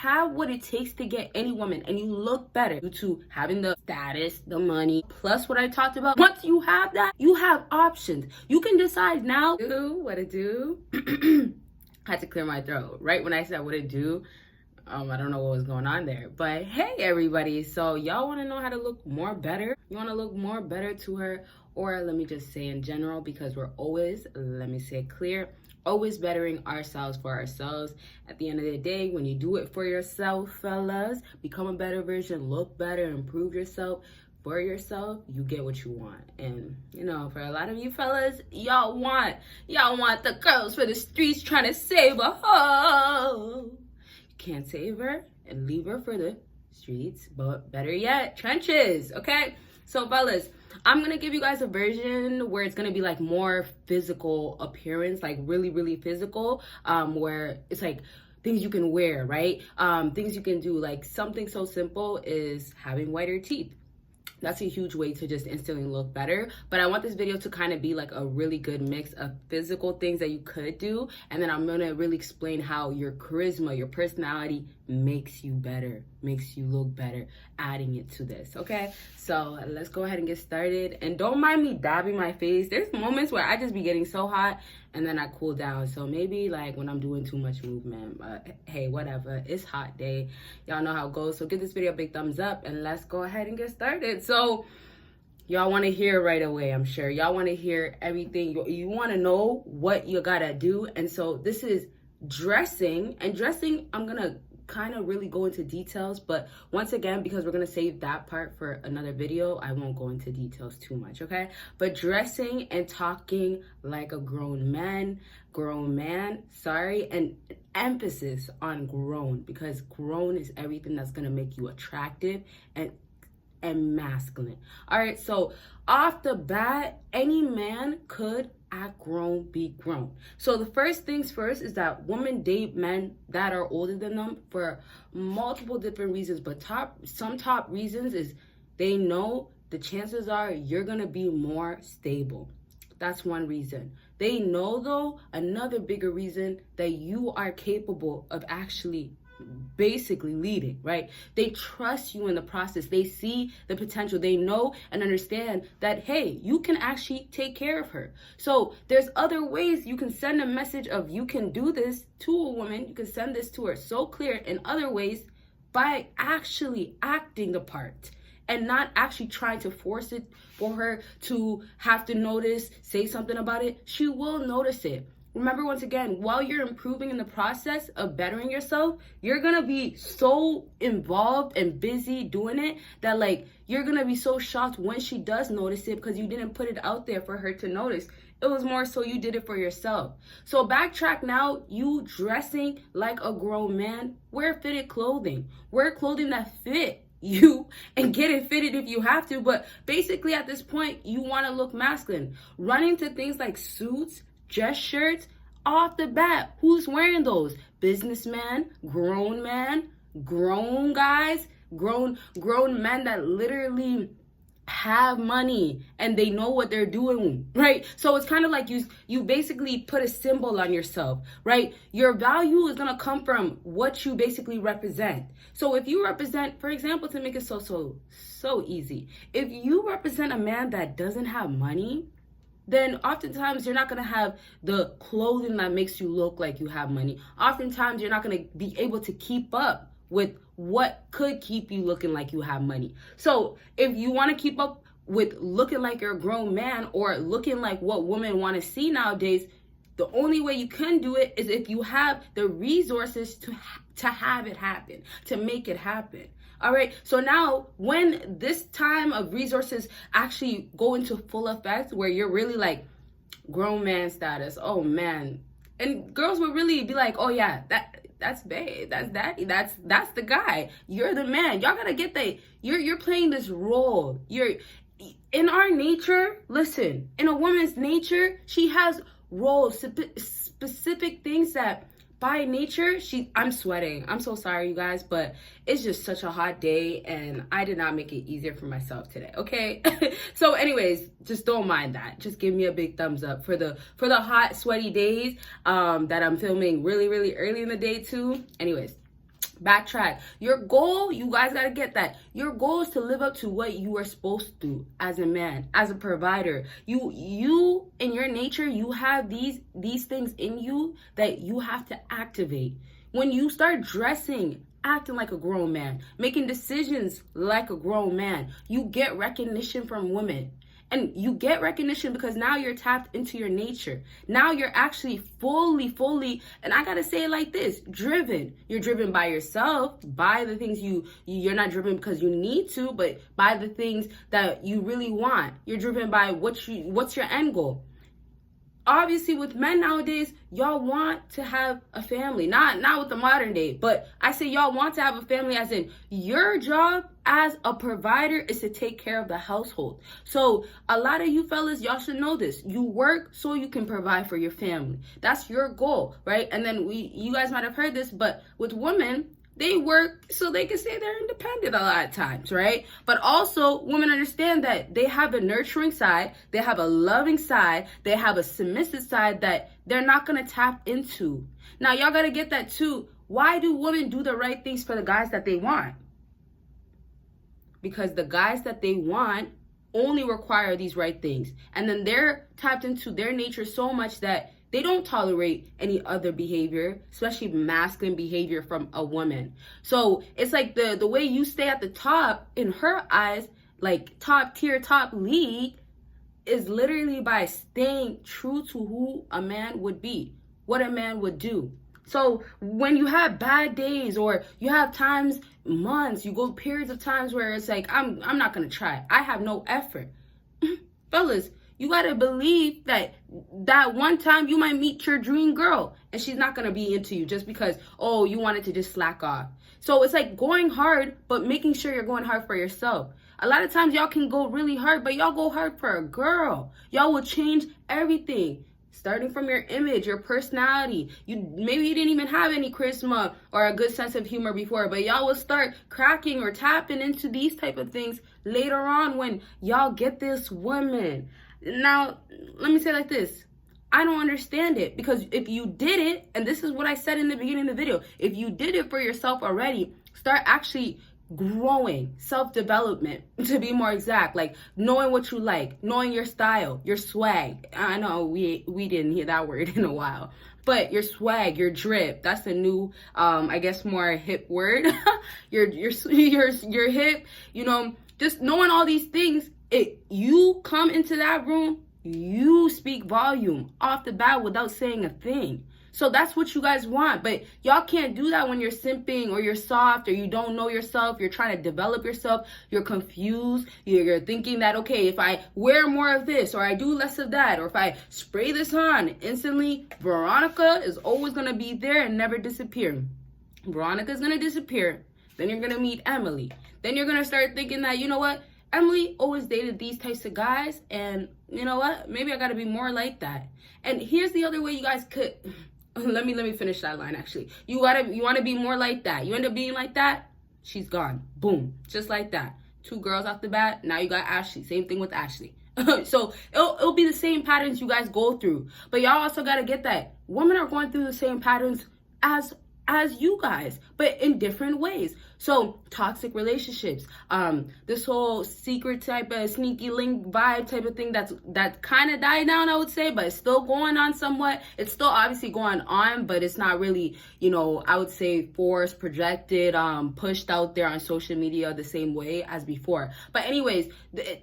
have what it takes to get any woman and you look better due to having the status, the money, plus what I talked about. Once you have that, you have options. You can decide now what to do. I had to clear my throat right when I said what to do. I don't know what was going on there, but hey everybody, so y'all want to know how to look more better? You want to look more better to her, or let me just say in general, because we're always, let me say it clear, always bettering ourselves for ourselves. At the end of the day, when you do it for yourself, fellas, become a better version, look better, improve yourself for yourself, you get what you want. And you know, for a lot of you fellas, y'all want the girls for the streets trying to save a hoe. Can't save her and leave her for the streets, but better yet, trenches. Okay, so fellas, I'm gonna give you guys a version where it's gonna be like more physical appearance, like really physical, where it's like things you can wear, right? Things you can do, like something so simple is having whiter teeth. That's a huge way to just instantly look better. But I want this video to kind of be like a really good mix of physical things that you could do. And then I'm going to really explain how your charisma, your personality makes you better, makes you look better, adding it to this. Okay, so let's go ahead and get started. And don't mind me dabbing my face. There's moments where I just be getting so hot and then I cool down. So maybe like when I'm doing too much movement, but hey, whatever, it's hot day. Y'all know how it goes. So give this video a big thumbs up and let's go ahead and get started. So y'all want to hear right away, I'm sure. Y'all want to hear everything. You want to know what you gotta do. And so this is dressing. And dressing, I'm going to kind of really go into details, but once again, because we're going to save that part for another video, I won't go into details too much, okay? But dressing and talking like a grown man, and emphasis on grown, because grown is everything that's going to make you attractive and masculine. All right, so off the bat, any man could act grown, be grown. So the first things first is that women date men that are older than them for multiple different reasons, but some top reasons is they know the chances are you're gonna be more stable. That's one reason. They know though, another bigger reason, that you are capable of actually basically leading, right? They trust you in the process. They see the potential. They know and understand that, hey, you can actually take care of her. So there's other ways you can send a message of you can do this to a woman. You can send this to her so clear in other ways by actually acting the part and not actually trying to force it for her to have to notice, say something about it. She will notice it. Remember, once again, while you're improving in the process of bettering yourself, you're going to be so involved and busy doing it that like you're going to be so shocked when she does notice it, because you didn't put it out there for her to notice. It was more so you did it for yourself. So backtrack now, you dressing like a grown man, wear fitted clothing. Wear clothing that fit you and get it fitted if you have to. But basically at this point, you want to look masculine. Run into things like suits, dress shirts, off the bat. Who's wearing those? Businessman, grown guys, grown men that literally have money and they know what they're doing, right? So it's kind of like you basically put a symbol on yourself, right? Your value is gonna come from what you basically represent. So if you represent, for example, to make it so easy, if you represent a man that doesn't have money, then oftentimes you're not going to have the clothing that makes you look like you have money. Oftentimes you're not going to be able to keep up with what could keep you looking like you have money. So if you want to keep up with looking like you're a grown man or looking like what women want to see nowadays, the only way you can do it is if you have the resources to have it happen, to make it happen. All right, so now when this time of resources actually go into full effect, where you're really like grown man status, oh man, and girls would really be like, oh yeah, that's babe, that's daddy, that's the guy, you're the man. Y'all gotta get that you're playing this role. You're in our nature. Listen, in a woman's nature, she has roles, specific things that by nature, I'm sweating. I'm so sorry, you guys, but it's just such a hot day and I did not make it easier for myself today, okay? So anyways, just don't mind that. Just give me a big thumbs up for the hot, sweaty days that I'm filming really early in the day too. Anyways, Backtrack. Your goal, you guys gotta get that. Your goal is to live up to what you are supposed to do as a man, as a provider. You in your nature, you have these things in you that you have to activate. When you start dressing, acting like a grown man, making decisions like a grown man, you get recognition from women. And you get recognition because now you're tapped into your nature. Now you're actually fully, and I gotta say it like this, driven. You're driven by yourself, by the things you're not driven because you need to, but by the things that you really want. You're driven by what's your end goal. Obviously, with men nowadays, y'all want to have a family. Not with the modern day, but I say y'all want to have a family as in your job as a provider is to take care of the household. So a lot of you fellas, y'all should know this. You work so you can provide for your family. That's your goal, right? And then you guys might have heard this, but with women, they work so they can say they're independent a lot of times, right? But also, women understand that they have a nurturing side, they have a loving side, they have a submissive side that they're not going to tap into. Now, y'all got to get that too. Why do women do the right things for the guys that they want? Because the guys that they want only require these right things. And then they're tapped into their nature so much that they don't tolerate any other behavior, especially masculine behavior from a woman. So it's like the way you stay at the top in her eyes, like top tier, top league, is literally by staying true to who a man would be, what a man would do. So when you have bad days or you have times, months, you go periods of times where it's like, I'm not going to try. I have no effort. Fellas, you got to believe that one time you might meet your dream girl and she's not going to be into you just because, oh, you wanted to just slack off. So it's like going hard, but making sure you're going hard for yourself. A lot of times y'all can go really hard, but y'all go hard for a girl. Y'all will change everything. Starting from your image, your personality. Maybe you didn't even have any charisma or a good sense of humor before, but y'all will start cracking or tapping into these type of things later on when y'all get this woman. Now, let me say it like this. I don't understand it because if you did it, and this is what I said in the beginning of the video, if you did it for yourself already, start actually growing, self-development, to be more exact, like knowing what you like, knowing your style, your swag. I know we didn't hear that word in a while, but your swag, your drip, that's the new I guess more hip word. your hip, you know, just knowing all these things. You come into that room, you speak volume off the bat without saying a thing. So that's what you guys want. But y'all can't do that when you're simping or you're soft or you don't know yourself. You're trying to develop yourself. You're confused. You're thinking that, okay, if I wear more of this or I do less of that or if I spray this on, instantly Veronica is always going to be there and never disappear. Veronica's going to disappear. Then you're going to meet Emily. Then you're going to start thinking that, you know what? Emily always dated these types of guys. And you know what? Maybe I got to be more like that. And here's the other way you guys could... Let me finish that line, actually. You want to be more like that. You end up being like that, she's gone. Boom. Just like that. 2 girls off the bat. Now you got Ashley. Same thing with Ashley. So it'll be the same patterns you guys go through. But y'all also got to get that. Women are going through the same patterns as you guys, but in different ways. So toxic relationships, this whole secret type of sneaky link vibe type of thing that kind of died down, I would say, but it's still going on somewhat. It's still obviously going on, but it's not really, you know, I would say forced, projected, pushed out there on social media the same way as before. But anyways,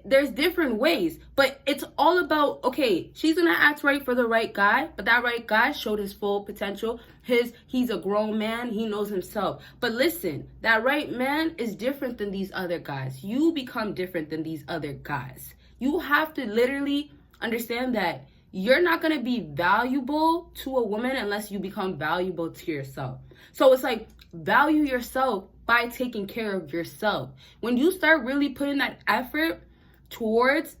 there's different ways, but it's all about, okay, she's gonna act right for the right guy, but that right guy showed his full potential. He's a grown man, he knows himself. But listen, that right man is different than these other guys. You become different than these other guys. You have to literally understand that you're not going to be valuable to a woman unless you become valuable to yourself. So it's like, value yourself by taking care of yourself. When you start really putting that effort towards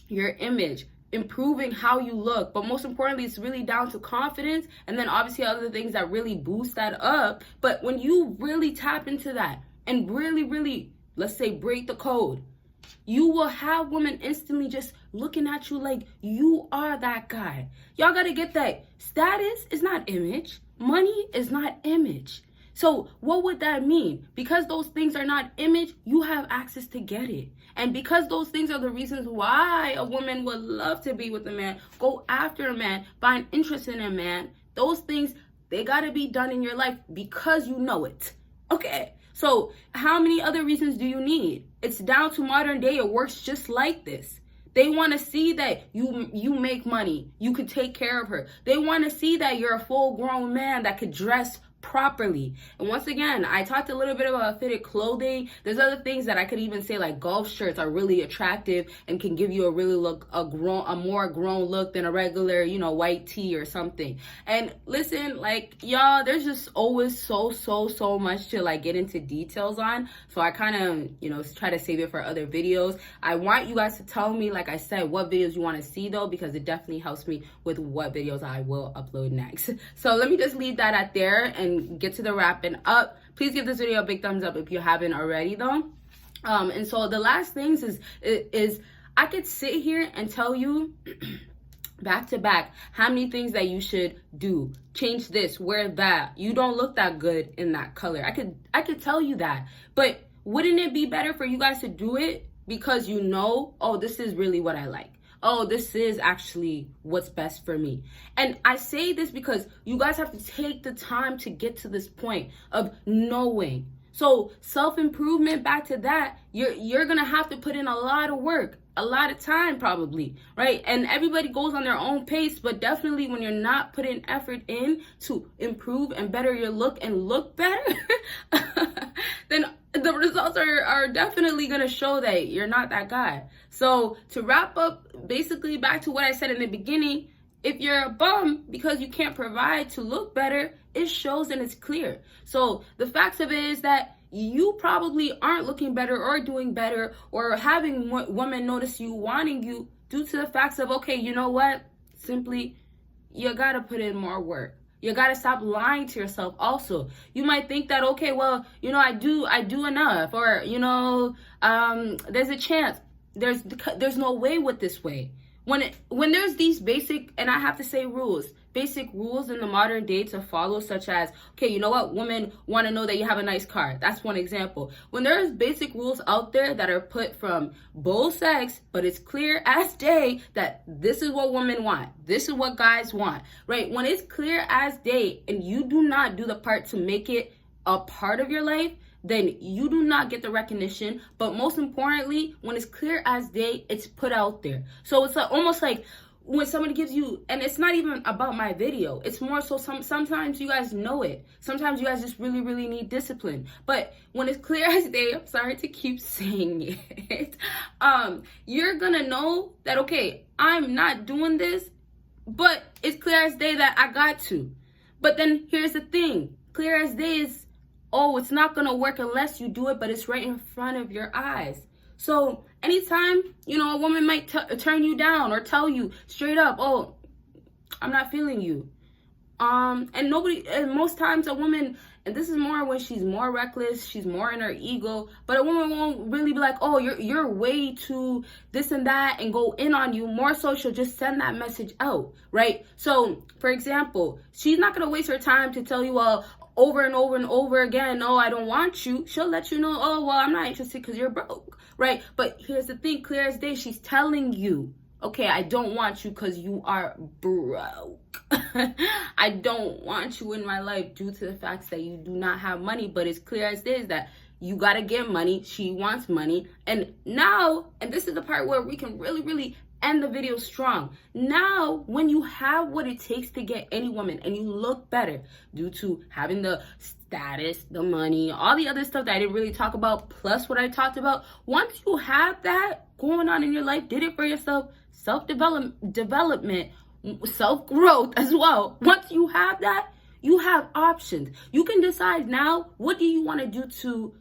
your image, improving how you look, but most importantly, it's really down to confidence, and then obviously other things that really boost that up. But when you really tap into that and really, let's say, break the code, you will have women instantly just looking at you like you are that guy. Y'all gotta get that. Status is not image. Money is not image. So what would that mean? Because those things are not image, you have access to get it. And because those things are the reasons why a woman would love to be with a man, go after a man, find interest in a man, those things, they got to be done in your life because you know it. Okay, so how many other reasons do you need? It's down to modern day. It works just like this. They want to see that you make money. You could take care of her. They want to see that you're a full-grown man that could dress properly. And once again, I talked a little bit about fitted clothing. There's other things that I could even say, like golf shirts are really attractive and can give you a really a more grown look than a regular, white tee or something. And listen, like, y'all, there's just always so much to like get into details on. So I kind of, try to save it for other videos. I want you guys to tell me, like I said, what videos you want to see though, because it definitely helps me with what videos I will upload next. So let me just leave that at there and get to the wrapping up. Please give this video a big thumbs up if you haven't already though. And so the last things is I could sit here and tell you back to back how many things that you should do. Change this, wear that. You don't look that good in that color. I could tell you that. But wouldn't it be better for you guys to do it because oh, this is really what I like. Oh, this is actually what's best for me. And I say this because you guys have to take the time to get to this point of knowing. So self-improvement, back to that, you're going to have to put in a lot of work, a lot of time probably, right? And everybody goes on their own pace, but definitely when you're not putting effort in to improve and better your look and look better, then the results are definitely going to show that you're not that guy. So to wrap up, basically back to what I said in the beginning, if you're a bum because you can't provide to look better, it shows and it's clear. So the facts of it is that you probably aren't looking better or doing better or having women notice you, wanting you, due to the facts of, okay, you know what? Simply, you got to put in more work. You got to stop lying to yourself also. You might think that, okay, well, I do enough, or, there's a chance. There's no way with this way. When there's these basic, and I have to say basic rules in the modern day to follow, such as, okay, you know what, women want to know that you have a nice car. That's one example. When there's basic rules out there that are put from both sex, but it's clear as day that this is what women want, this is what guys want, right? When it's clear as day and you do not do the part to make it a part of your life, then you do not get the recognition. But most importantly, when it's clear as day, it's put out there. So it's almost like when somebody gives you, and it's not even about my video, it's more so sometimes you guys know it. Sometimes you guys just really need discipline. But when it's clear as day, I'm sorry to keep saying it, you're gonna know that, okay, I'm not doing this, but it's clear as day that I got to. But then here's the thing, clear as day is, oh, it's not gonna work unless you do it, but it's right in front of your eyes. So anytime, a woman might turn you down or tell you straight up, oh, I'm not feeling you. And most times a woman, and this is more when she's more reckless, she's more in her ego, but a woman won't really be like, oh, you're way too this and that and go in on you. More so, she'll just send that message out, right? So, for example, she's not going to waste her time to tell you, over and over again, no, I don't want you. She'll let you know, oh, well, I'm not interested because you're broke, right? But here's the thing, clear as day, she's telling you, okay, I don't want you because you are broke. I don't want you in my life due to the fact that you do not have money. But it's clear as day that you got to get money. She wants money. And now, and this is the part where we can really end the video strong. Now, when you have what it takes to get any woman and you look better due to having the status, the money, all the other stuff that I didn't really talk about, plus what I talked about, once you have that going on in your life, did it for yourself, self-development, self-growth as well. Once you have that, you have options. You can decide now, what do you want to do to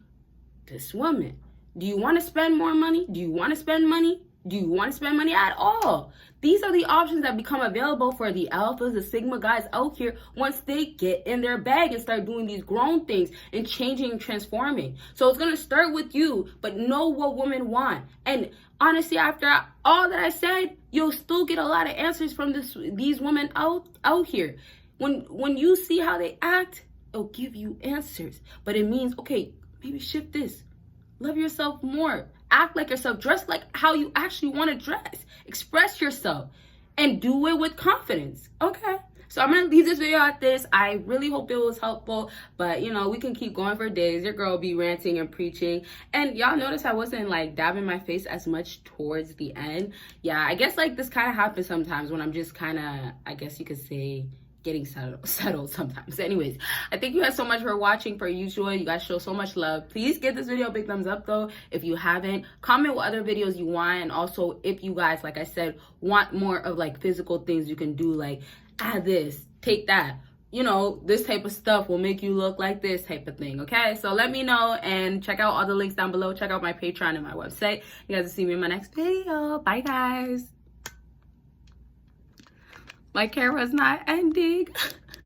this woman? Do you want to spend more money? Do you want to spend money? Do you want to spend money at all? These are the options that become available for the alphas, the sigma guys out here once they get in their bag and start doing these grown things and changing and transforming. So it's going to start with you, but know what women want. And honestly, after all that I said, you'll still get a lot of answers from these women out here. When you see how they act, it'll give you answers. But it means, okay, maybe shift this. Love yourself more. Act like yourself. Dress like how you actually want to dress. Express yourself. And do it with confidence. Okay? So I'm going to leave this video at this. I really hope it was helpful. But, you know, we can keep going for days. Your girl be ranting and preaching. And y'all notice I wasn't, like, dabbing my face as much towards the end. Yeah, I guess, like, this kind of happens sometimes when I'm just kind of, I guess you could say, getting settled sometimes. Anyways, I thank you guys so much for watching. Per usual, you guys show so much love. Please give this video a big thumbs up though if you haven't. Comment what other videos you want, and also if you guys, like I said, want more of like physical things you can do, like add this, take that, you know, this type of stuff will make you look like this type of thing. Okay, so let me know, and check out all the links down below. Check out my Patreon and my website. You guys will see me in my next video. Bye guys. My camera's not ending.